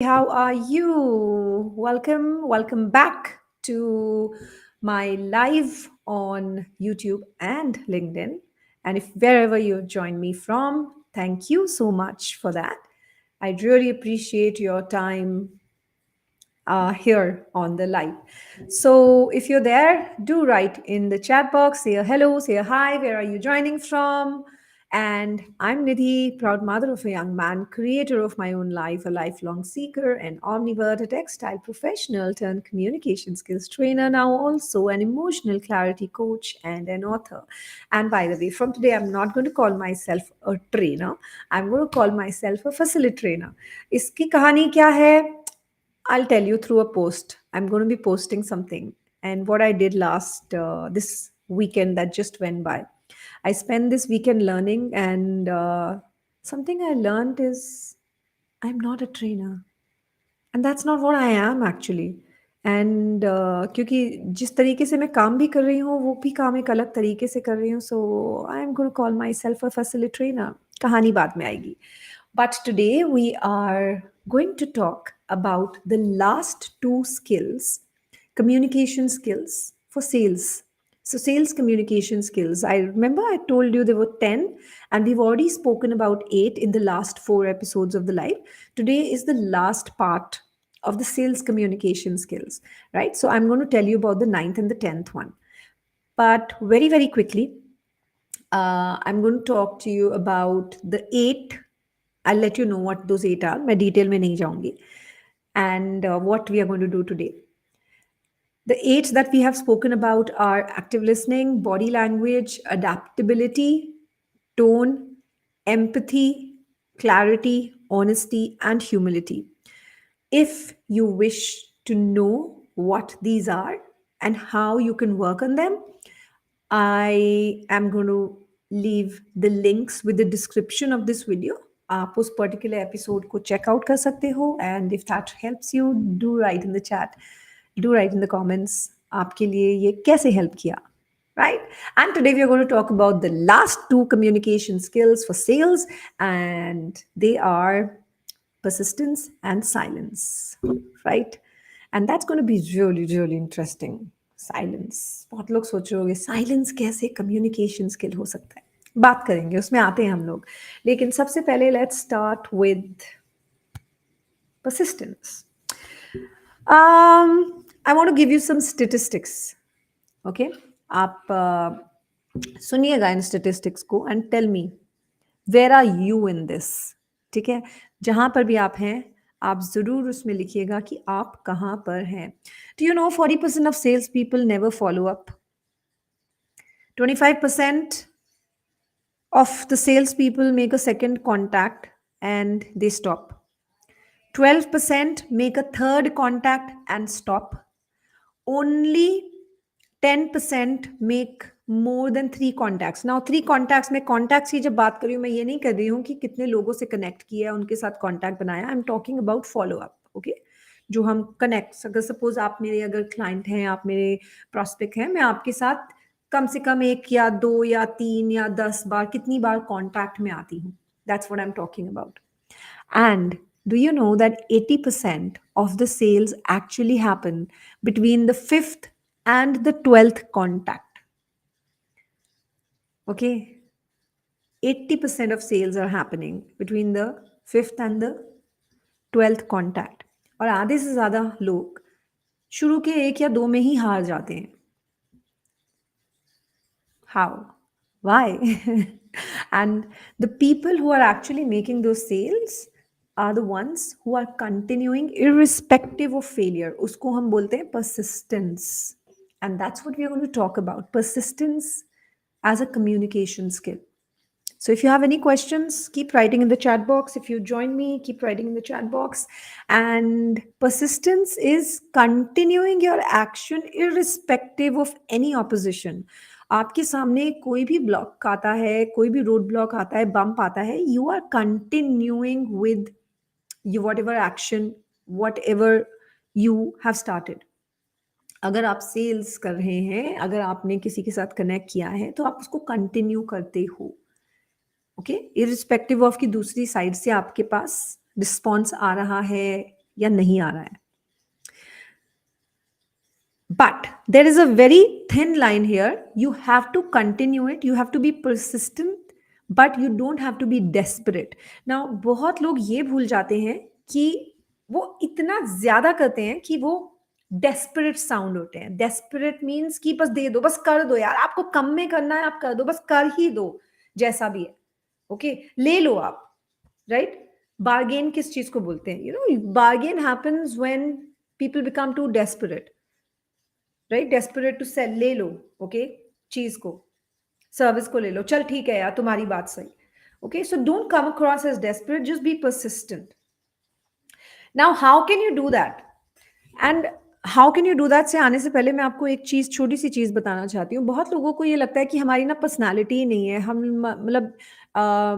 How are you? Welcome back to my live on YouTube and LinkedIn. And if wherever you join me from, thank you so much for that. I really appreciate your time here on the live. So if you're there, do write in the chat box, say a hello, say a hi, where are you joining from? And I'm Nidhi, proud mother of a young man, creator of my own life, a lifelong seeker, an omnivore, a textile professional turned communication skills trainer, now also an emotional clarity coach and an author. And by the way, from today, I'm not going to call myself a trainer. I'm going to call myself a facilitator. इसकी कहानी क्या है? I'll tell you through a post. I'm going to be posting something. And what I did this weekend that just went by. I spent this weekend learning, and something I learned is I'm not a trainer. And that's not what I am actually. And क्योंकि जिस तरीके से मैं काम भी कर रही हूँ वो भी काम एक अलग तरीके से कर रही हूँ so I am going to call myself a facilitator कहानी बाद में आएगी but today we are going to talk about the last two skills, communication skills for sales. So, sales communication skills. I remember I told you there were 10, and we've already spoken about 8 in the last 4 episodes of the live. Today is the last part of the sales communication skills, right? So, I'm going to tell you about the ninth and the 10th one. But very, very quickly, I'm going to talk to you about the 8. I'll let you know what those 8 are. मैं detail में नहीं जाऊंगी. And what we are going to do today. The 8 that we have spoken about are active listening, body language, adaptability, tone, empathy, clarity, honesty, and humility. If you wish to know what these are and how you can work on them, I am going to leave the links with the description of this video. आप उस particular episode को checkout कर सकते हो and if that helps you do right in the chat do right in the comments आपके लिए ये कैसे हेल्प किया right? And today we are going to talk about the last two communication skills for sales, and they are persistence and silence, right? And that's going to be really, really interesting. Silence. बहुत लोग सोच रहे होंगे silence कैसे communication skill हो सकता है बात करेंगे उसमें आते हैं हम लोग लेकिन सबसे पहले let's start with persistence. I want to give you some statistics. Okay, आप सुनिएगा इन स्टेटिस्टिक्स को and tell me where are you in this. ठीक है, जहां पर भी आप हैं आप जरूर उसमें लिखिएगा कि आप कहां पर हैं. Do you know 40% of salespeople never follow up? 25% of the salespeople make a second contact and they stop. 12% make a third contact and stop. Only 10% make more than 3 contacts. Now 3 contacts में contacts की जब बात कर रही हूँ मैं ये नहीं कर रही हूँ कि कितने लोगों से connect किया उनके साथ contact बनाया. I'm talking about follow up. Okay, जो हम connect, अगर suppose आप मेरे अगर client हैं, आप मेरे prospect हैं, मैं आपके साथ कम से कम 1 या 2 या 3 या 10 बार कितनी बार contact में आती हूँ. That's what I'm talking about. And do you know that 80% of the sales actually happen between the 5th and the 12th contact? Okay, 80% of sales are happening between the 5th and the 12th contact. और आधे से ज़्यादा लोग शुरू के 1 या 2 में ही हार जाते हैं. How? Why? And the people who are actually making those sales are the ones who are continuing irrespective of failure. उसको हम बोलते हैं persistence. And that's what we are going to talk about. Persistence as a communication skill. So if you have any questions, keep writing in the chat box. If you join me, keep writing in the chat box. And persistence is continuing your action irrespective of any opposition. आपके सामने कोई भी block आता है, कोई भी road block आता है, बम्प आता है, you are continuing with you whatever action, whatever you have started. अगर आप सेल्स कर रहे हैं, अगर आपने किसी के साथ कनेक्ट किया है, तो आप उसको कंटिन्यू करते हो. ओके, इरिस्पेक्टिव ऑफ कि दूसरी साइड से आपके पास रिस्पॉन्स आ रहा है या नहीं आ रहा है. But there is a very thin line here. You have to continue it. You have to be persistent, but you don't have to be desperate. Now, बहुत लोग ये भूल जाते हैं कि वो इतना ज्यादा करते हैं कि वो desperate sound होते हैं. Desperate means कि बस दे दो, बस कर दो यार. आपको कम में करना है, आप कर दो, बस कर ही दो, जैसा भी है. ओके, ले लो आप. राइट? बार्गेन किस चीज को बोलते हैं? Bargain happens when people become too desperate. Right? Desperate to sell, ले लो. ओके, चीज को, सर्विस को ले लो. चल ठीक है यार, तुम्हारी बात सही. Okay, so don't come across as desperate, just be persistent. Now how can you do that? And how can you do that से आने से पहले मैं आपको एक चीज, छोटी सी चीज बताना चाहती हूँ. बहुत लोगों को ये लगता है कि हमारी ना पर्सनालिटी ही नहीं है. हम मतलब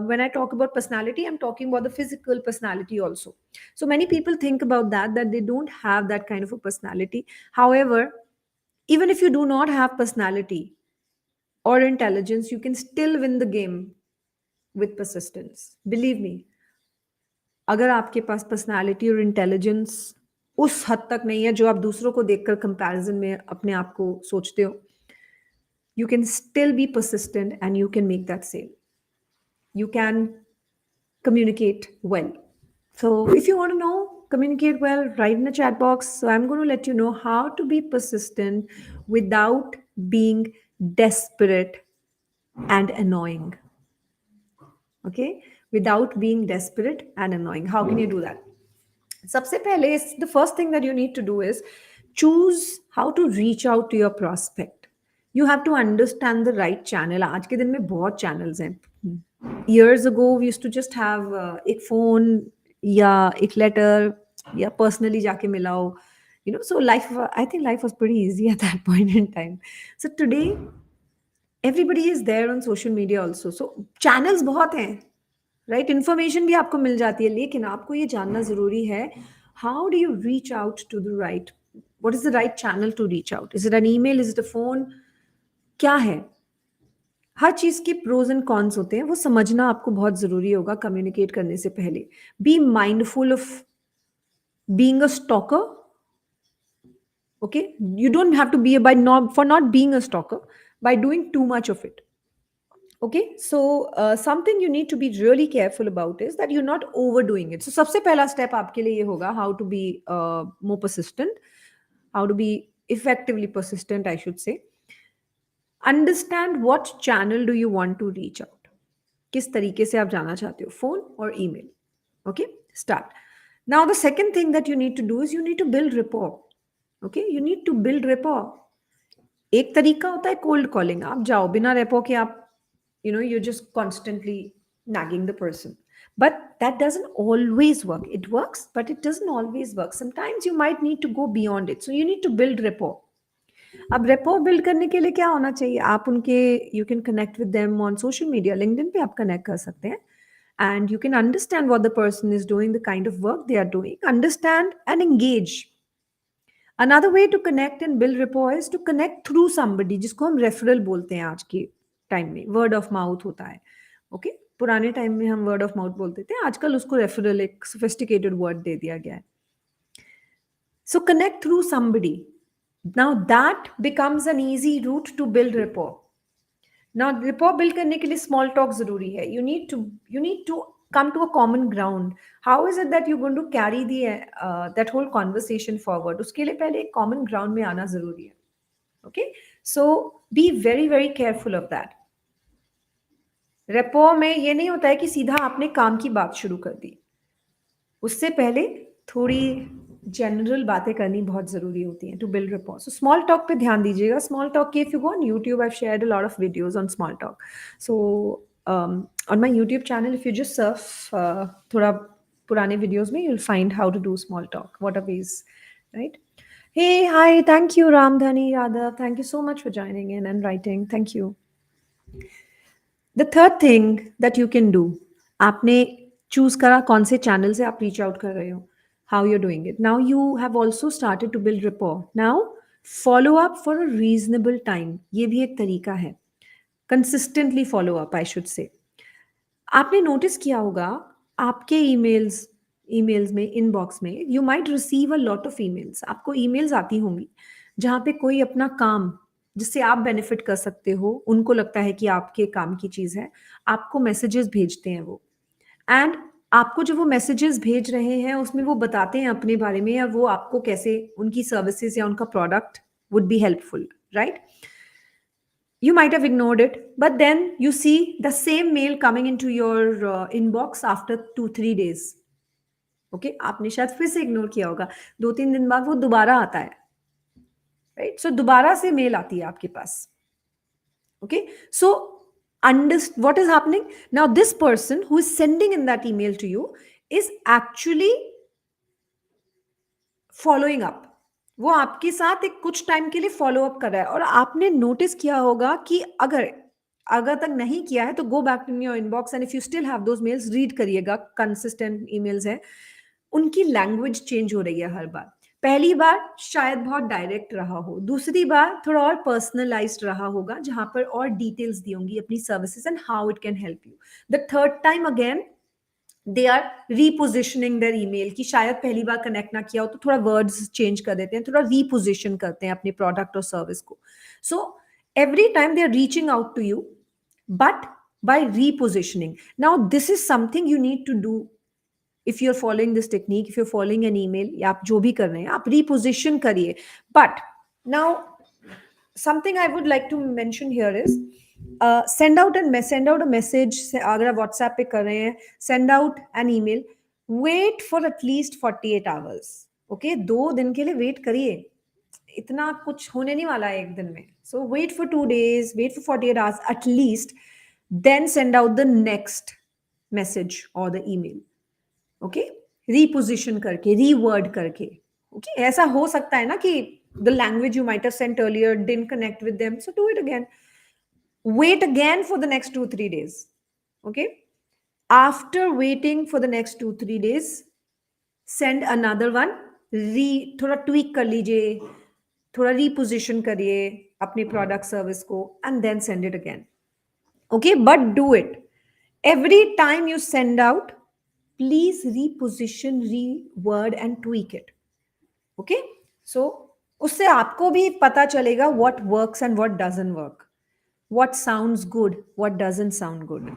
when I talk about personality, I'm talking about the physical personality also. So many people think about that they don't have that kind of a personality. However, even if you do not have personality or intelligence, you can still win the game with persistence. Believe me, अगर आपके पास personality और intelligence उस हद तक नहीं है जो आप दूसरों को देखकर कंपैरिजन में अपने आप को सोचते हो, you can still be persistent and you can make that sale. You can communicate well. So if you want to know, communicate well, write in the chat box. So I'm going to let you know how to be persistent without being desperate and annoying. Okay? Without being desperate and annoying. How can you do that? सबसे पहले, the first thing that you need to do is choose how to reach out to your prospect. You have to understand the right channel. आज के दिन में बहुत channels हैं. Years ago, we used to just have एक phone या एक letter या personally जाके मिलाओ. So life, I think life was pretty easy at that point in time. So today, everybody is there on social media also. So channels बहुत हैं. Right? Information भी आपको मिल जाती है, लेकिन आपको ये जानना जरूरी है, how do you reach out to the right, what is the right channel to reach out? Is it an email? Is it a phone? क्या है? हर चीज के प्रोज एंड कॉन्स होते हैं, वो समझना आपको बहुत जरूरी होगा कम्युनिकेट करने से पहले. Be mindful of being a stalker. Okay, you don't have to be by not for not being a stalker, by doing too much of it. Okay, so something you need to be really careful about is that you're not overdoing it. So सबसे पहला step आपके लिए ये होगा, how to be more persistent, how to be effectively persistent, I should say. Understand what channel do you want to reach out. किस तरीके से आप जाना चाहते हो, फोन और email. Okay, start. Now the second thing that you need to do is you need to build rapport. Okay, you need to build rapport. एक तरीका होता है कोल्ड कॉलिंग. आप जाओ बिना रेपो के, आप you're just constantly nagging the person, but that doesn't always work. It works, but it doesn't always work. Sometimes you might need to go beyond it. So you need to build rapport. अब rapport build करने के लिए क्या होना चाहिए? आप उनके, you can connect with them on social media. LinkedIn पे आप connect कर सकते हैं, and you can understand what the person is doing, the kind of work they are doing. Understand and engage. Another way to connect and build rapport is to connect through somebody, जिसको हम referral बोलते हैं आज के time में. Word of mouth होता है. Okay, पुराने टाइम में हम वर्ड ऑफ माउथ बोलते थे, आजकल उसको रेफरल एक सोफिस्टिकेटेड वर्ड दे दिया गया है. So connect through somebody. Now that becomes an easy route to build rapport. Now rapport build करने के लिए स्मॉल टॉक जरूरी है. You need to come to a common ground. How is it that you're going to carry that whole conversation forward? उसके लिए पहले एक common ground में आना जरूरी है. Okay, so be very very careful of that. Repo में ये नहीं होता है कि सीधा आपने काम की बात शुरू कर दी. उससे पहले थोड़ी जनरल बातें करनी बहुत जरूरी होती हैं to build rapport. So small talk पे ध्यान दीजिएगा. स्मॉल टॉक के, if you go on YouTube, I have shared a lot of videos on small talk. So on my YouTube channel, if you just surf थोड़ा पुराने videos में, you'll find how to do small talk. What are these, right? Hey, hi, thank you, Ramdhani Yadav. Thank you so much for joining in and writing. Thank you. The third thing that you can do, आपने choose करा कौन से channel से आप reach out कर रहे हो, how you're doing it. Now you have also started to build rapport. Now follow up for a reasonable time. ये भी एक तरीका है. Consistently follow up, I should say. आपने नोटिस किया होगा आपके ईमेल्स ईमेल्स में, इनबॉक्स में you might receive a lot of emails. आपको ईमेल्स आती होंगी जहाँ पे कोई अपना काम जिससे आप बेनिफिट कर सकते हो, उनको लगता है कि आपके काम की चीज़ है, आपको मैसेजेस भेजते हैं वो. एंड आपको जो वो मैसेजेस भेज रहे हैं उसमें वो बताते हैं अपने बारे में, या वो आपको कैसे उनकी सर्विसेज या उनका product would be helpful, right? You might have ignored it, but then you see the same mail coming into your inbox after 2-3 days. Okay, आपने शायद फिर से इग्नोर किया होगा, 2-3 दिन बाद वो दोबारा आता है, राइट? सो दोबारा से मेल आती है आपके पास. Okay, so what is happening now? This person who is sending in that email to you is actually following up. वो आपके साथ एक कुछ टाइम के लिए फॉलो अप कर रहा है, और आपने नोटिस किया होगा कि अगर अगर तक नहीं किया है तो go back in your inbox, and if you still have those mails, read करिएगा. कंसिस्टेंट ईमेल्स हैं, उनकी लैंग्वेज चेंज हो रही है हर बार. पहली बार शायद बहुत डायरेक्ट रहा हो, दूसरी बार थोड़ा और पर्सनलाइज्ड रहा होगा जहां पर और डिटेल्स दी होंगी अपनी services and how it can help you. The third time again they are repositioning their email, कि शायद पहली बार कनेक्ट ना किया हो तो थोड़ा वर्ड्स चेंज कर देते हैं, थोड़ा रीपोजिशन करते हैं अपने प्रोडक्ट और सर्विस को. So every time they are reaching out to you, but by repositioning. Now this is something you need to do. If you are following this technique, if you are following an email, या आप जो भी कर रहे हैं आप reposition करिए. But now something I would like to mention here is send out a message. अगर आप WhatsApp पे कर रहे हैं, send out an email. Wait for at least 48 hours. Okay, 2 दिन के लिए वेट करिए, इतना कुछ होने नहीं वाला है एक दिन में. So wait for 2 days, wait for 48 hours at least, then send out the next message or the email. Okay, reposition करके, रीवर्ड करके. ओके, ऐसा हो सकता है ना कि the language you might have sent earlier didn't connect with them, so do it again. Wait again for the next 2-3 days. Okay, after waiting for the next 2-3 days, send another one. थोड़ा tweak कर लीजिए, थोड़ा reposition करिए अपने product service को, and then send it again. Okay, but do it every time you send out. Please reposition, reword and tweak it. Okay, so उससे आपको भी पता चलेगा what works and what doesn't work, what sounds good, what doesn't sound good.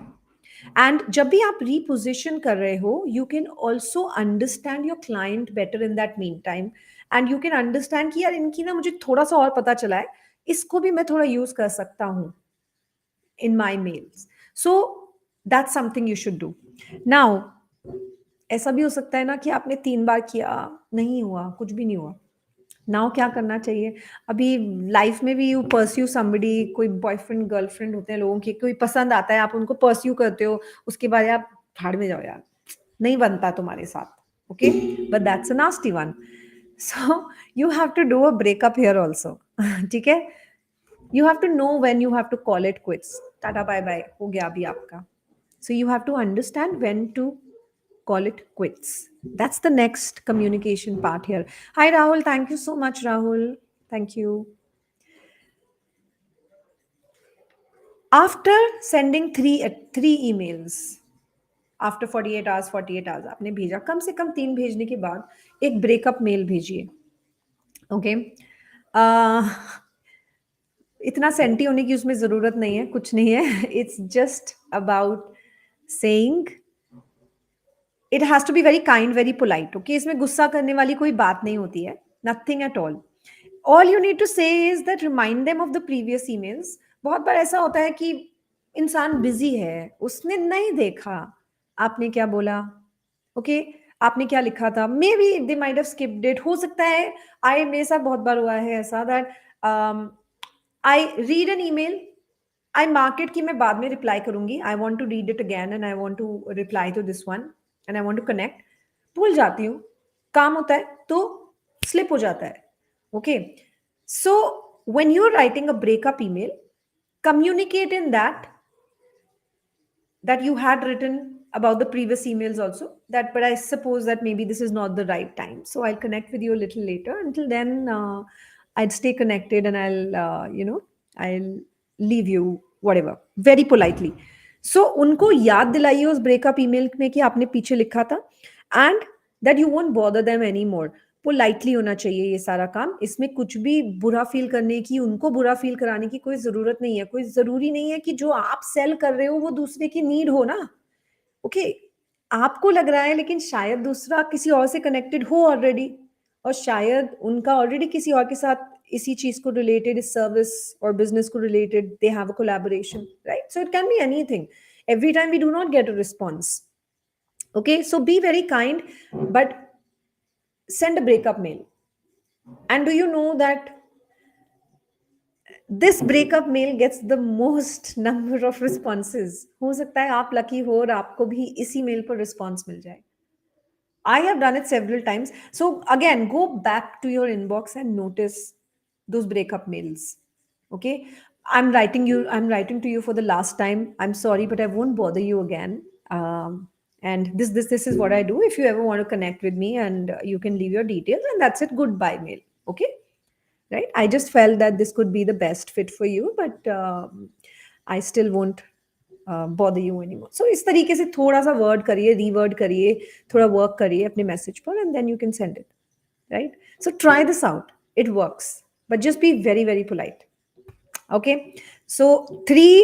And जब भी आप reposition कर रहे हो, you can also understand your client better in that meantime, and you can understand कि यार इनकी ना मुझे थोड़ा सा और पता चला है, इसको भी मैं थोड़ा यूज कर सकता हूँ in my mails. So that's something you should do. Now, ऐसा भी हो सकता है ना कि आपने 3 बार किया, नहीं हुआ, कुछ भी नहीं हुआ. नाउ क्या करना चाहिए? अभी लाइफ में भी यू परस्यू समबडी, कोई बॉयफ्रेंड गर्लफ्रेंड होते हैं लोगों के, कोई पसंद आता है, आप उनको परस्यू करते हो, उसके बाद आप भाड़ में जाओ यार, नहीं बनता तुम्हारे साथ. Okay, but that's a nasty one. So you have to do a breakup here also. ठीक है, you have to know when you have to call it quits. Tata bye bye, ho gaya abhi aapka. So you have to understand when to call it quits. That's the next communication part here. Hi Rahul, thank you so much Rahul. Thank you. After sending three emails, after 48 hours आपने भेजा, कम से कम 3 भेजने के बाद एक breakup mail भेजिए. Okay, इतना senti होने की उसमें जरूरत नहीं है, कुछ नहीं है. It's just about saying, it has to be very kind, very polite. Okay, इसमें गुस्सा करने वाली कोई बात नहीं होती है, nothing at all. All you need to say is that remind them of the previous emails. बहुत बार ऐसा होता है कि इंसान बिजी है, उसने नहीं देखा आपने क्या बोला. ओके, आपने क्या लिखा था, may be they might have skipped it. हो सकता है, मेरे साथ बहुत बार हुआ है ऐसा, that I read an email, I mark it कि मैं बाद में रिप्लाई करूंगी, I want to read it again and I want to reply to this one and I want to connect. भूल जाती हूँ, काम होता है तो स्लिप हो जाता है. Okay, so when you are writing a breakup email, communicate in that you had written about the previous emails also, that but I suppose that maybe this is not the right time, so I'll connect with you a little later. Until then, I'd stay connected and I'll leave you whatever, very politely. So उनको याद दिलाइए उस breakup email में कि आपने पीछे लिखा था, and that you won't bother them any more. Politely होना चाहिए ये सारा काम. इसमें कुछ भी बुरा फील करने की, उनको बुरा फील कराने की कोई ज़रूरत नहीं है. कोई ज़रूरी नहीं है कि जो आप सेल कर रहे हो वो दूसरे की नीड हो ना. ओके okay, आपको लग रहा है लेकिन शायद दूसरा किसी और से कनेक्टेड हो ऑलरेडी, और शायद उनका ऑलरेडी किसी और के साथ इसी चीज को रिलेटेड, इस सर्विस और बिजनेस को related they have a collaboration, right? So it can be anything. Every time we do not get a response. Okay, so be very kind, but send a breakup mail. And do you know that this breakup mail gets the most number of responses? हो सकता है आप lucky हो और आपको भी इसी mail पर रिस्पॉन्स मिल जाए. I have done it several times. So again, go back to your inbox and notice those breakup mails. Okay. I'm writing to you for the last time. I'm sorry, but I won't bother you again. And this is what I do. If you ever want to connect with me, and you can leave your details, and that's it. Goodbye mail. Okay. Right. I just felt that this could be the best fit for you, but I still won't bother you anymore. So इस तरीके से थोड़ा सा word करिए, reward करिए, थोड़ा work करिए अपने मैसेज पर, and then you can send it, right? So try this out. It works, but just be very very polite. Okay. So 3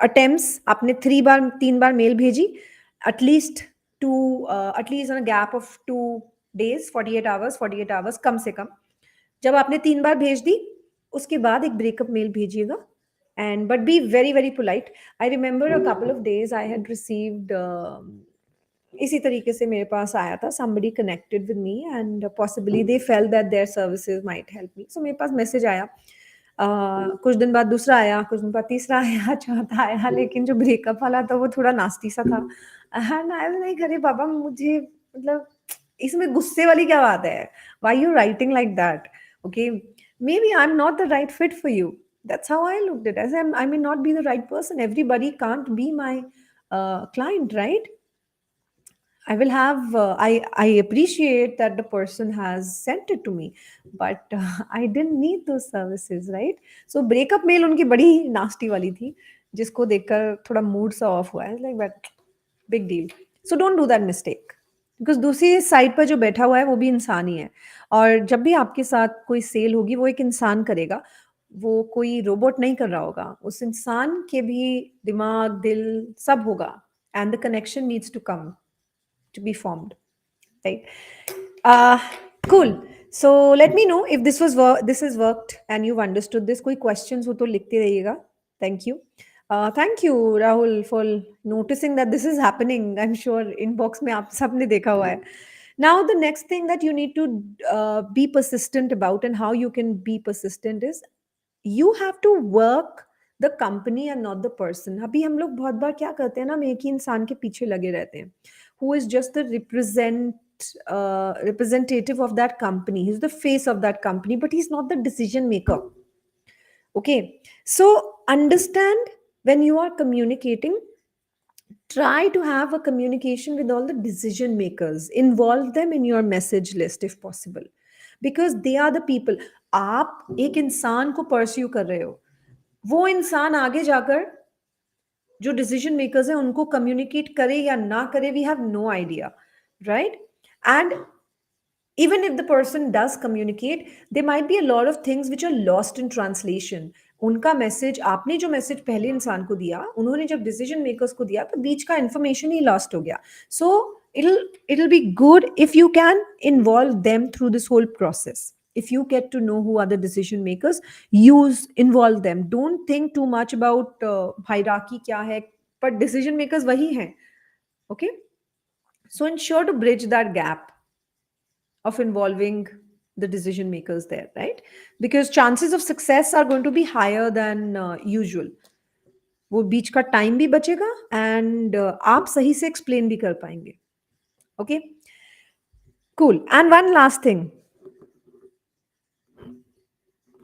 attempts, आपने 3 बार मेल भेजी, at least at least on a gap of 2 days, 48 hours कम से कम. जब आपने 3 बार भेज दी, उसके बाद एक breakup mail भेजिएगा. And but be very very polite. I remember a couple of days I had received इसी तरीके से मेरे पास आया था. Somebody connected with me and possibly they felt that their services might help me. So मेरे पास message आया. कुछ दिन बाद दूसरा आया, कुछ दिन बाद तीसरा आया, चौथा आया, लेकिन जो ब्रेकअप वाला था वो थोड़ा नास्ती सा था. एंड आई वाज लाइक, अरे बाबा, मुझे मतलब इसमें गुस्से वाली क्या बात है? Why you writing like that? Okay, maybe I'm not the right fit for you. That's how I looked at it. As I may not be the right person. Everybody can't be my client, right? I will have. I appreciate that the person has sent it to me, but I didn't need those services, right? So breakup mail उनकी बड़ी nasty वाली थी, जिसको देखकर थोड़ा mood सा off हुआ है. Like, but big deal. So don't do that mistake. Because दूसरी साइड पर जो बैठा हुआ है वो भी इंसान ही है, और जब भी आपके साथ कोई सेल होगी वो एक इंसान करेगा. वो कोई रोबोट नहीं कर रहा होगा. उस इंसान के भी दिमाग, दिल सब होगा. And the connection needs to come to be formed, right? uh cool. So let me know if this has worked and you've understood this. Koi questions ho to likhte rahiyega. Thank you. Thank you Rahul for noticing that this is happening. I'm sure inbox mein aap sabne dekha hua hai. Now the next thing that you need to be persistent about, and how you can be persistent, is you have to work the company and not the person. अभी हम लोग बहुत बार क्या करते हैं ना, हम एक ही इंसान के पीछे लगे रहते हैं, who is just the representative of that company. He's the face of that company, but he's not the decision maker. Okay, so understand, when you are communicating, try to have a communication with all the decision makers. Involve them in your message list if possible, because they are the people. आप एक इंसान को pursue कर रहे हो, वो इंसान आगे जाकर जो डिसीजन मेकर्स हैं उनको कम्युनिकेट करे या ना करे, we have no idea, right? And even if the person does communicate, there might be a lot of things which are lost in translation. उनका मैसेज, आपने जो मैसेज पहले इंसान को दिया, उन्होंने जब डिसीजन मेकर्स को दिया, तो बीच का इंफॉर्मेशन ही लॉस्ट हो गया. सो it'll be good if you can involve them through this whole process. If you get to know who are the decision makers, involve them. Don't think too much about hierarchy क्या है, but decision makers वही हैं. Okay, so ensure to bridge that gap of involving the decision makers there, right? Because chances of success are going to be higher than usual. वो बीच का time भी बचेगा, and आप सही से एक्सप्लेन भी कर पाएंगे. Okay, cool. And one last thing,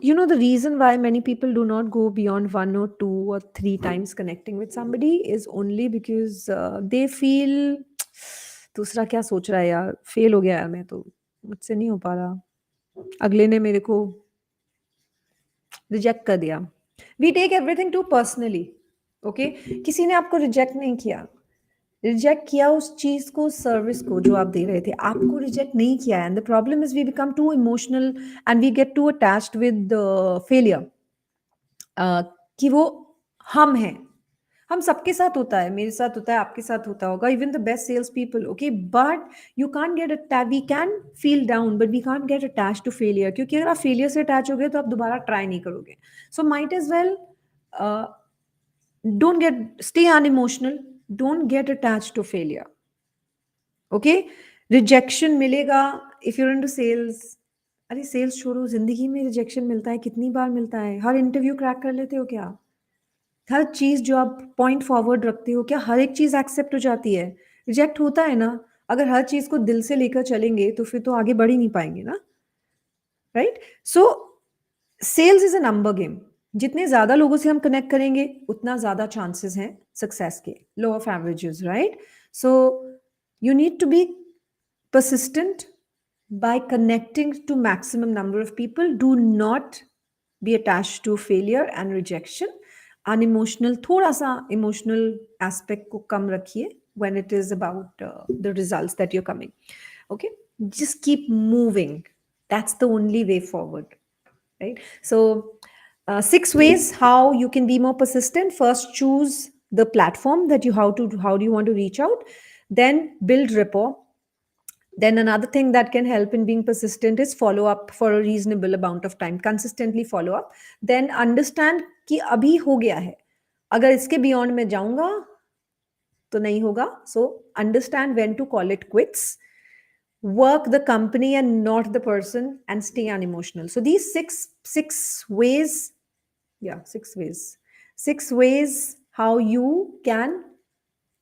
you know, the reason why many people do not go beyond 1 or 2 or 3 times connecting with somebody is only because they feel दूसरा क्या सोच रहा है यार, फेल हो गया यार, मैं तो, मुझसे नहीं हो पा रहा, अगले ने मेरे को रिजेक्ट कर दिया. We take everything too personally. Okay, किसी ने आपको रिजेक्ट नहीं किया, रिजेक्ट किया उस चीज को, सर्विस को जो आप दे रहे थे, आपको रिजेक्ट नहीं किया, and the problem is we become too emotional and we get too attached with failure, कि वो हम हैं। हम सबके साथ होता है, मेरे साथ होता है, आपके साथ होता होगा, even the best sales people, okay, but you can't get attach, we can feel down but we can't get attach to failure, क्योंकि अगर आप फेलियर से अटैच हो गए तो आप दोबारा ट्राई नहीं करोगे। So might as well, don't get, stay unemotional, don't get attached to failure, okay? Rejection मिलेगा इफ यूर इनटू सेल्स। अरे सेल्स छोड़ो, जिंदगी में रिजेक्शन मिलता है, कितनी बार मिलता है? हर इंटरव्यू क्रैक कर लेते हो क्या? हर चीज जो आप पॉइंट फॉरवर्ड रखते हो, क्या हर एक चीज एक्सेप्ट हो जाती है? रिजेक्ट होता है ना। अगर हर चीज को दिल से लेकर चलेंगे तो फिर तो आगे बढ़ ही नहीं पाएंगे ना, right? So sales is a number game. जितने ज्यादा लोगों से हम कनेक्ट करेंगे उतना ज्यादा चांसेस हैं सक्सेस के, law of averages, right? So you need to be persistent by connecting to maximum number of people. Do not be attached to failure and rejection. Unemotional, थोड़ा सा emotional aspect को कम रखिए when it is about the results that you're coming, okay? Just keep moving. That's the only way forward, right? So 6 ways how you can be more persistent. First, choose the platform that you, how do you want to reach out. Then build rapport. Then another thing that can help in being persistent is follow up for a reasonable amount of time, consistently follow up. Then understand कि अभी हो गया है, अगर इसके beyond में जाऊंगा तो नहीं होगा. So understand when to call it quits. Work the company and not the person, and stay unemotional. So these six ways, yeah, 6 ways, 6 ways how you can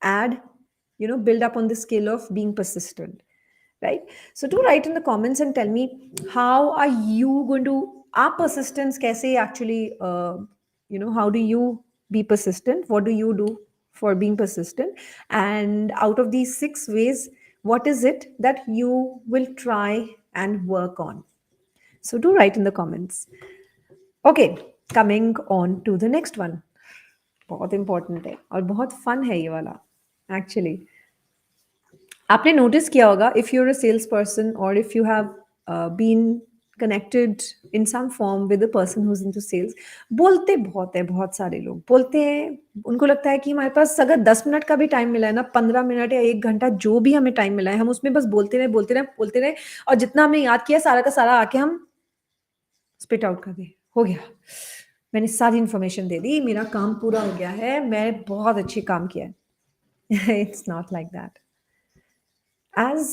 add, build up on the skill of being persistent, right? So do write in the comments and tell me, how are you going to, our persistence kaise actually, how do you be persistent? What do you do for being persistent? And out of these 6 ways, what is it that you will try and work on? So do write in the comments. Okay, coming on to the next one. बहुत important है और बहुत fun है ये वाला actually. आपने notice किया होगा, if you are a sales person और if you have been connected in some form with a person who is into sales, बोलते बहुत है, बहुत सारे लोग बोलते हैं. उनको लगता है कि हमारे पास अगर 10 मिनट का भी टाइम मिला है ना, 15 मिनट या 1 घंटा, जो भी हमें टाइम मिला है, हम उसमें बस बोलते रहे, बोलते रहे, बोलते रहे, और जितना हमने याद किया सारा का सारा आके हम स्पिट आउट कर दे. हो गया, मैंने सारी इंफॉर्मेशन दे दी, मेरा काम पूरा हो गया है, मैं बहुत अच्छी काम किया है. It's not like that. As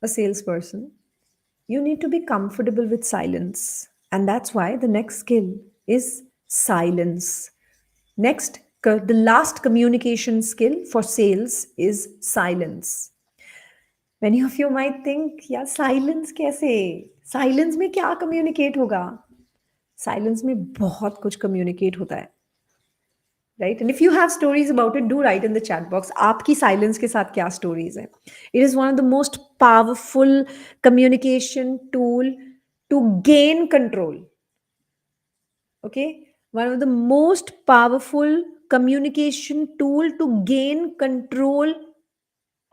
a salesperson, you need to be comfortable with silence. And that's why the next skill is silence. Next, the last communication skill for sales is silence. Many of you might think, yeah, silence कैसे? Silence में क्या communicate होगा? Silence में बहुत कुछ communicate होता है. Right? And if you have stories about it, do write in the chat box. आपकी silence के साथ क्या stories हैं? It is one of the most powerful communication tool to gain control. Okay? One of the most powerful communication tool to gain control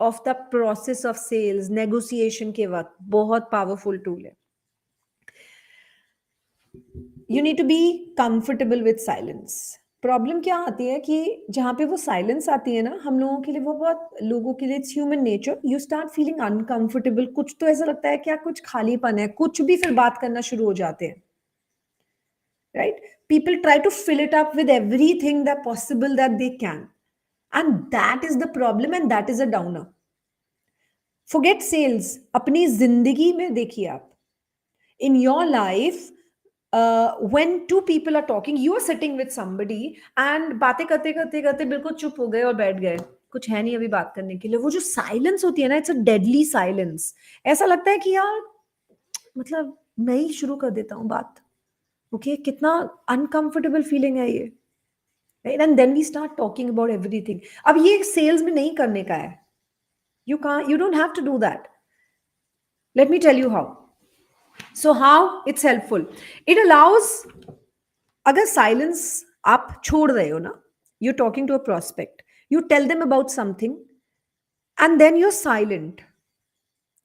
of the process of sales, negotiation के वक्त बहुत powerful tool है. You need to be comfortable with silence. Problem क्या आती है कि जहाँ पे वो साइलेंस आती है ना, हम लोगों के लिए, वो बहुत लोगों के लिए it's human nature, you start feeling uncomfortable. कुछ तो ऐसा लगता है क्या, कुछ खालीपन है, कुछ भी फिर बात करना शुरू हो जाते हैं, right? People try to fill it up with everything that possible that they can, and that is the problem, and that is a downer. Forget sales, अपनी जिंदगी में देखिए आप, in your life, when two people are talking, you are sitting with somebody and बातें करते करते करते बिल्कुल चुप हो गए और बैठ गए, कुछ है नहीं अभी बात करने के लिए. वो जो साइलेंस होती है ना, इट्स अ डेडली साइलेंस. ऐसा लगता है कि यार, मतलब मैं ही शुरू कर देता हूँ बात. ओके, कितना अनकंफर्टेबल फीलिंग है ये, right? And then we start talking about everything. अब ये सेल्स में नहीं करने का है. You don't have to do that. Let me tell you how. So how it's helpful? It allows, अगर साइलेंस आप छोड़ रहे हो ना, you're talking to a prospect, you tell them about something, and then you're silent.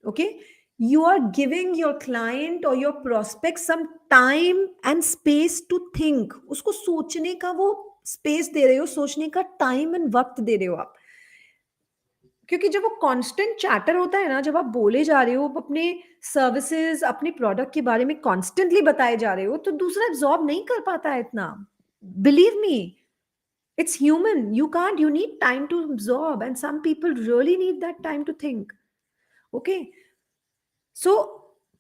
Okay, you are giving your client or your prospect some time and space to think. उसको सोचने का वो स्पेस दे रहे हो, सोचने का टाइम एंड वक्त दे रहे हो आप. क्योंकि जब वो कांस्टेंट चैटर होता है ना, जब आप बोले जा रहे हो अपने सर्विसेज अपने प्रोडक्ट के बारे में कॉन्स्टेंटली बताए जा रहे हो, तो दूसरा एब्जॉर्ब नहीं कर पाता है इतना. Believe me, it's human. You need time to absorb, and some people really need that time to think. Okay, so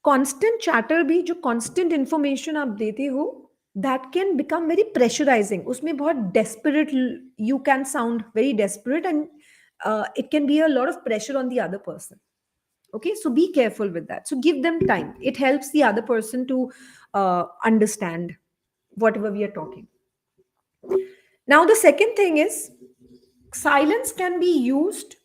constant chatter भी, जो constant information आप देते हो, that can become very pressurizing. उसमें बहुत desperate, you can sound very desperate, and it can be a lot of pressure on the other person. Okay, so be careful with that. So give them time. It helps the other person to understand whatever we are talking. Now the second thing is, silence can be used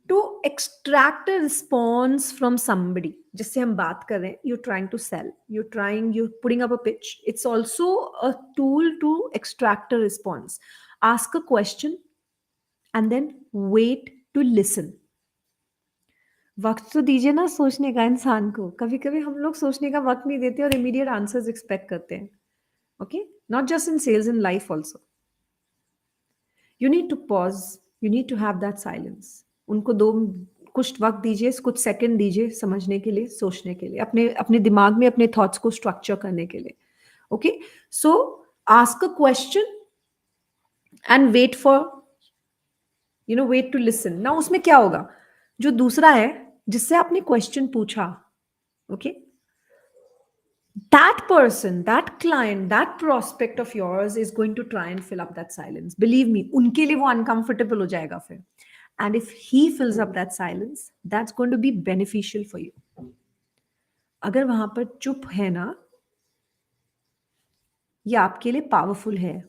to extract a response from somebody. जिससे हम बात कर रहे हैं, you're trying to sell, you're putting up a pitch. It's also a tool to extract a response. Ask a question and then wait to listen. वक्त तो दीजिए ना सोचने का इंसान को. कभी कभी हम लोग सोचने का वक्त नहीं देते और इमीडिएट आंसर्स एक्सपेक्ट करते हैं. Okay, not just in sales, in life also. You need to pause, you need to have that silence. उनको दो कुछ वक्त दीजिए, कुछ सेकंड दीजिए समझने के लिए, सोचने के लिए, अपने अपने दिमाग में अपने थॉट्स को स्ट्रक्चर करने के लिए. Okay, so ask a question and wait for, wait to listen. ना उसमें क्या होगा, जो दूसरा है जिससे आपने क्वेश्चन पूछा, okay, that person, that client, that prospect of yours is going to try and fill up that silence. Believe me, उनके लिए वो uncomfortable हो जाएगा फिर. And if he fills up that silence, that's going to be beneficial for you. अगर वहां पर चुप है ना, ये आपके लिए पावरफुल है,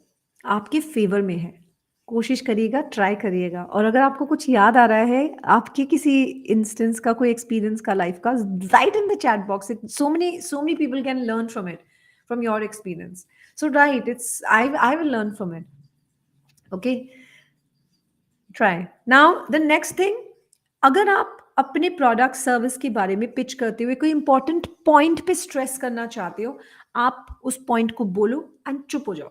आपके फेवर में है. कोशिश करिएगा, ट्राई करिएगा. और अगर आपको कुछ याद आ रहा है आपके किसी इंस्टेंस का, कोई एक्सपीरियंस का लाइफ का, right in the chat box. So many people can learn from it, from your experience. So right, it's I will learn from it. Okay, try. Now the next thing, अगर आप अपने product service के बारे में pitch करते हुए कोई important point पे स्ट्रेस करना चाहते हो, आप उस पॉइंट को बोलो एंड चुप हो जाओ.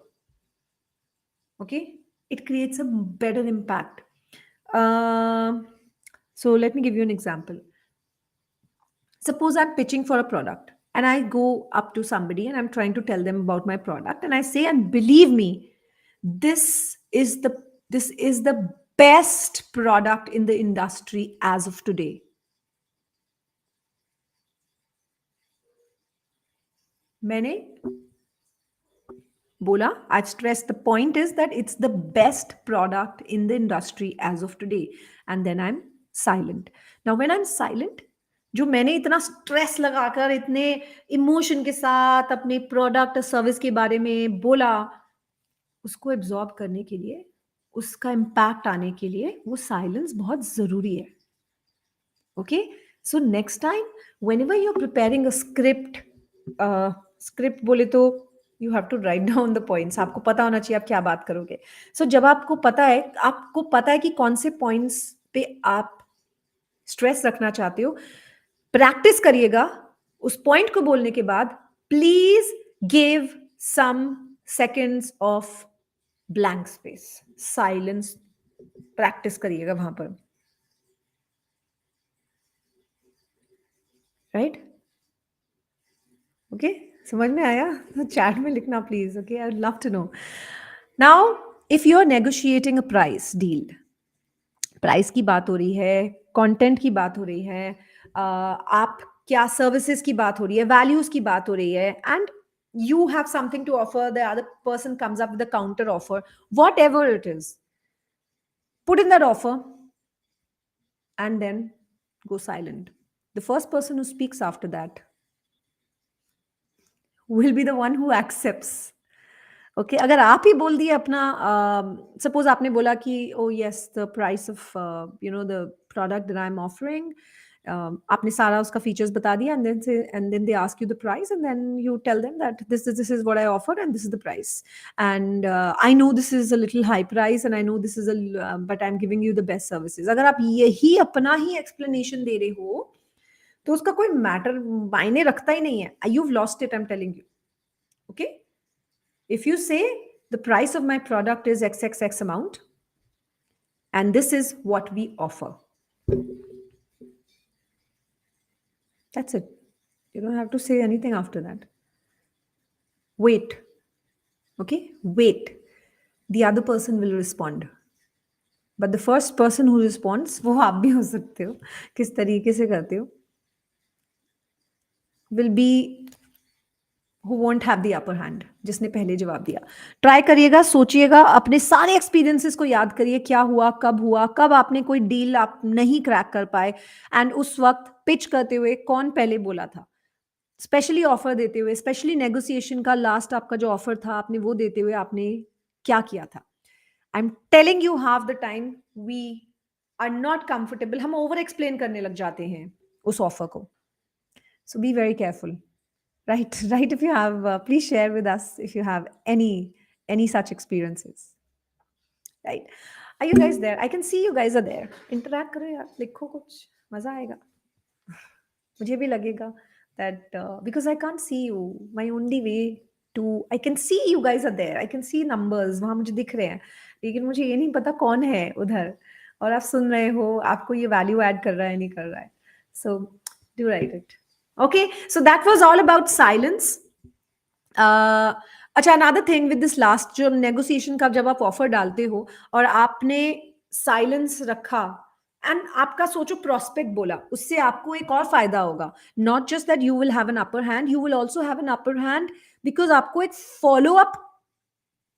Okay, it creates a better impact. So let me give you an example. Suppose I'm pitching for a product and I go up to somebody and I'm trying to tell them about my product, and I say, and believe me, this is the this is the best product in the industry as of today. मैंने bola, I've stressed the point is that it's the best product in the industry as of today. And then I'm silent. Now, when I'm silent, जो मैंने इतना stress लगाकर इतने emotion के साथ अपने product service के बारे में बोला, उसको एब्जॉर्ब करने के लिए, उसका इम्पैक्ट आने के लिए वो साइलेंस बहुत जरूरी है. Okay, so next time whenever you're preparing a script, script बोले तो you have to write down the points. आपको पता होना चाहिए आप क्या बात करोगे. So जब आपको पता है कि कौन से points पे आप स्ट्रेस रखना चाहते हो, प्रैक्टिस करिएगा. उस पॉइंट को बोलने के बाद please give some seconds of blank space, silence. Practice करिएगा वहां पर. राइट? ओके, समझ में आया? तो चैट में लिखना please. Okay, I would love to know. Now if you are negotiating a price deal, price की बात हो रही है, कंटेंट की बात हो रही है, आप क्या सर्विसेज की बात हो रही है, वैल्यूज की बात हो रही है, and you have something to offer, the other person comes up with a counter offer, whatever it is, put in that offer and then go silent. The first person who speaks after that will be the one who accepts. Okay, अगर आप ही बोल दिए अपना, suppose आपने बोला कि oh yes the price of the product that I am offering आपने सारा उसका फीचर्स बता दिया, and then they ask you the price, and then you tell them that this is what I offer and this is the price, and I know this is a little high price and I know this is but I am giving you the best services. अगर आप यही अपना ही explanation दे रहे हो तो उसका कोई matter मायने रखता ही नहीं है. You have lost it, I am telling you. Okay, if you say the price of my product is xxx amount and this is what we offer, that's it. You don't have to say anything after that. Wait. Okay, wait. The other person will respond, but the first person who responds, वो आप भी हो सकते हो, किस तरीके से करते हो, will be who won't have the upper hand, जिसने पहले जवाब दिया. ट्राई करिएगा, सोचिएगा, अपने सारे एक्सपीरियंसेस को याद करिए, क्या हुआ, कब आपने कोई डील आप नहीं क्रैक कर पाए, एंड उस वक्त पिच करते हुए कौन पहले बोला था, स्पेशली ऑफर देते हुए, स्पेशली नेगोशिएशन का लास्ट आपका जो ऑफर था आपने वो देते हुए आपने क्या किया था. I am telling you, half the time we are not comfortable, हम ओवर एक्सप्लेन करने लग जाते हैं उस ऑफर को. So be very careful. Right, if you have, please share with us if you have any such experiences. Right, are you guys there? I can see you guys are there. Interact करो यार, लिखो कुछ, मजा आएगा. मुझे भी लगेगा that because I can't see you, my only way to, I can see you guys are there, I can see numbers वहाँ मुझे दिख रहे हैं, लेकिन मुझे ये नहीं पता कौन है उधर, और आप सुन रहे हो, आपको ये वैल्यू ऐड कर रहा है नहीं कर रहा है. So do write it. Okay, so that was all about silence. अच्छा, another thing with this last, जो negotiation का जब आप ऑफर डालते हो और आपने साइलेंस रखा एंड आपका सोचो प्रोस्पेक्ट बोला, उससे आपको एक और फायदा होगा. Not just that you will have an upper hand, you will also have an upper hand because आपको एक फॉलो अप,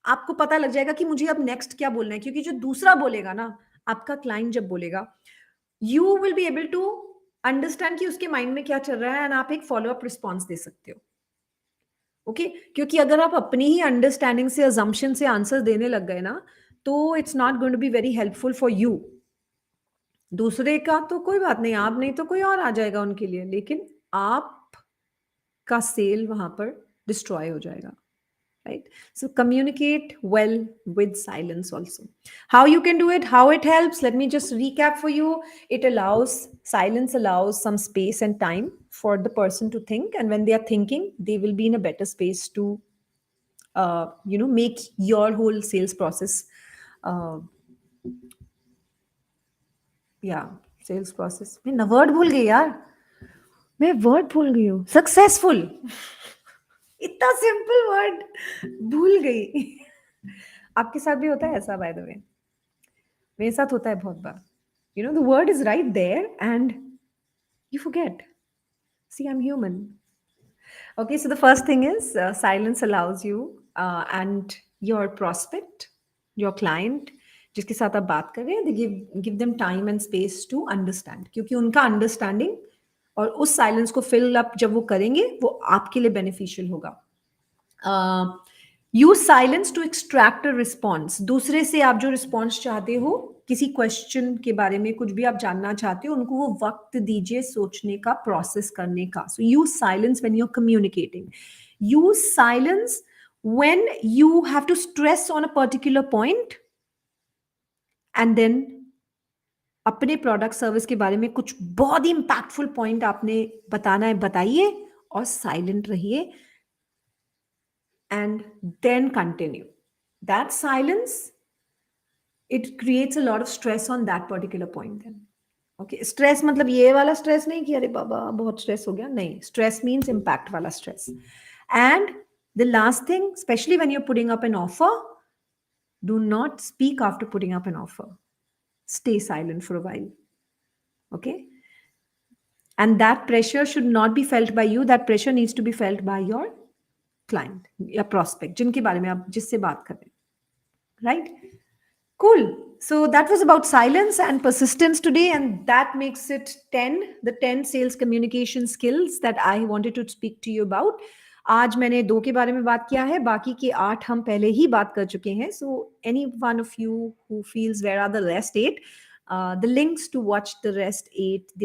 आपको पता लग जाएगा कि मुझे अब नेक्स्ट क्या बोलना है. क्योंकि जो दूसरा बोलेगा ना, आपका क्लाइंट जब बोलेगा, you will be able to understand कि उसके माइंड में क्या चल रहा है, एंड आप एक फॉलो अप रिस्पॉन्स दे सकते हो. ओके, क्योंकि अगर आप अपनी ही अंडरस्टैंडिंग से, अजम्पशन से आंसर देने लग गए ना, तो it's not going to be very helpful for you. दूसरे का तो कोई बात नहीं, आप नहीं तो कोई और आ जाएगा उनके लिए, लेकिन आप का सेल वहां पर डिस्ट्रॉय हो जाएगा. Right, so communicate well with silence also. How you can do it, how it helps, let me just recap for you. It allows, silence allows some space and time for the person to think, and when they are thinking, they will be in a better space to make your whole sales process sales process, मैं ना word भूल गई यार, मैं word भूल गई हूँ, successful. इतना सिंपल वर्ड भूल गई. आपके साथ भी होता है ऐसा, बाय द वे? मेरे साथ होता है बहुत बार. You know, the word is right there and you forget. See, I am human. Okay, so the first thing is silence allows you and your prospect, your client, जिसके साथ आप बात कर रहे हैं, give them time and space to understand, क्योंकि उनका understanding और उस साइलेंस को फिल अप जब वो करेंगे, वो आपके लिए बेनिफिशियल होगा. Use silence to extract a response. दूसरे से आप जो रिस्पॉन्स चाहते हो, किसी क्वेश्चन के बारे में कुछ भी आप जानना चाहते हो, उनको वो वक्त दीजिए सोचने का, प्रोसेस करने का. So use silence when you are communicating. Use silence when you have to stress on a particular point, and then अपने प्रोडक्ट सर्विस के बारे में कुछ बहुत ही इंपैक्टफुल पॉइंट आपने बताना है, बताइए और साइलेंट रहिए, and then continue. That silence, it creates a lot of stress on that particular point then. Okay, stress मतलब ये वाला stress नहीं कि अरे बाबा बहुत stress हो गया, नहीं. Stress means impact वाला stress. And the last thing, especially when you're putting up an offer, do not speak after putting up an offer. Stay silent for a while. Okay? And that pressure should not be felt by you. That pressure needs to be felt by your client या prospect, जिनके बारे में आप, जिससे बात कर रहे हैं. Right? Cool. So that was about silence and persistence today, and that makes it 10, the 10 sales communication skills that I wanted to speak to you about. आज मैंने 2 के बारे में बात किया है, बाकी के 8 हम पहले ही बात कर चुके हैं. So any one of you who feels where are the rest 8, the links to watch the rest 8,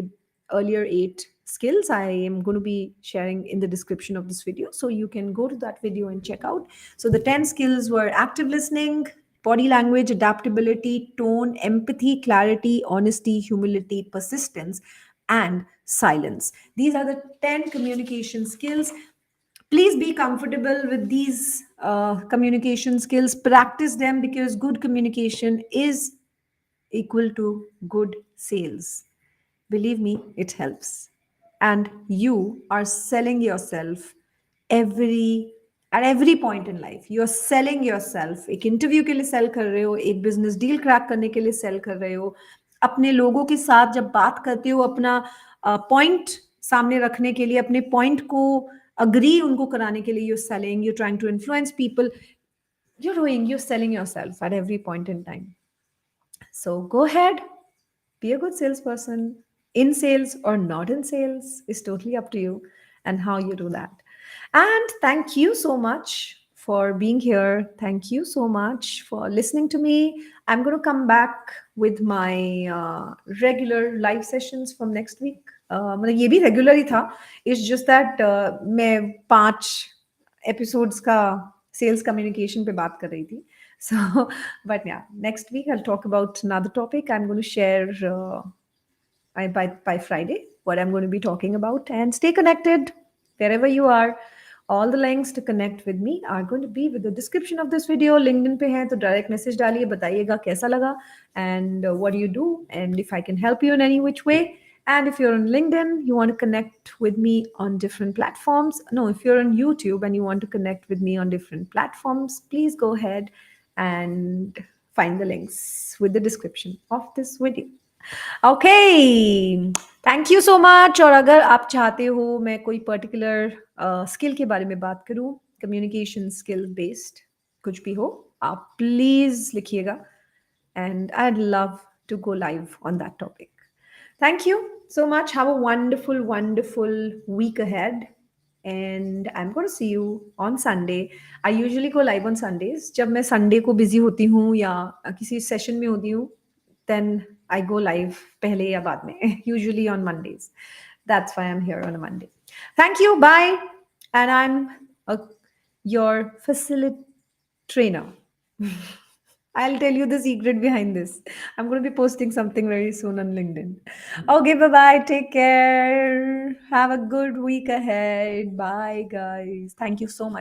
earlier 8 skills I am going to be sharing in the description of this video. So you can go to that video and check out. So the 10 skills were active listening, body language, adaptability, tone, empathy, clarity, honesty, humility, persistence, and silence. These are the 10 communication skills. Please be comfortable with these communication skills. Practice them because good communication is equal to good sales. Believe me, it helps. And you are selling yourself every at every point in life. You are selling yourself. एक interview के लिए cell कर रहे हो, एक business deal crack करने के लिए सेल कर रहे हो, अपने लोगों के साथ जब बात करते हो अपना पॉइंट सामने रखने के लिए, अपने पॉइंट को अग्री उनको कराने के लिए, you're selling, you're trying to influence people, you're selling yourself at every point in time. So go ahead, be a good salesperson. In sales or not in sales is totally up to you and how you do that. And thank you so much for being here. Thank you so much for listening to me. I'm going to come back with my regular live sessions from next week. मतलब ये भी regular ही था. It's just that मैं 5 episodes का sales communication पे बात कर रही थी. So, but yeah, next week I'll talk about another topic. I'm going to share by Friday what I'm going to be talking about. And stay connected wherever you are. All the links to connect with me are going to be with the description of this video. LinkedIn पे है तो direct message डालिए, बताइएगा कैसा लगा and what do you do and if I can help you in any which way. And if you're on LinkedIn, you want to connect with me on different platforms. No, if you're on YouTube and you want to connect with me on different platforms, please go ahead and find the links with the description of this video. Okay, thank you so much. और अगर आप चाहते हो मैं कोई particular skill के बारे में बात करूं, कम्युनिकेशन स्किल बेस्ड कुछ भी हो, आप प्लीज लिखिएगा and I'd love to go live on that topic. Thank you so much. Have a wonderful, wonderful week ahead. And I'm going to see you on Sunday. I usually go live on Sundays. जब मैं Sunday को busy होती हूँ या किसी session में होती हूँ, then I go live पहले या बाद में, usually on Mondays. That's why I'm here on a Monday. Thank you. Bye. And I'm your facility trainer. I'll tell you the secret behind this. I'm going to be posting something very soon on LinkedIn. Okay, bye bye. Take care. Have a good week ahead. Bye, guys. Thank you so much.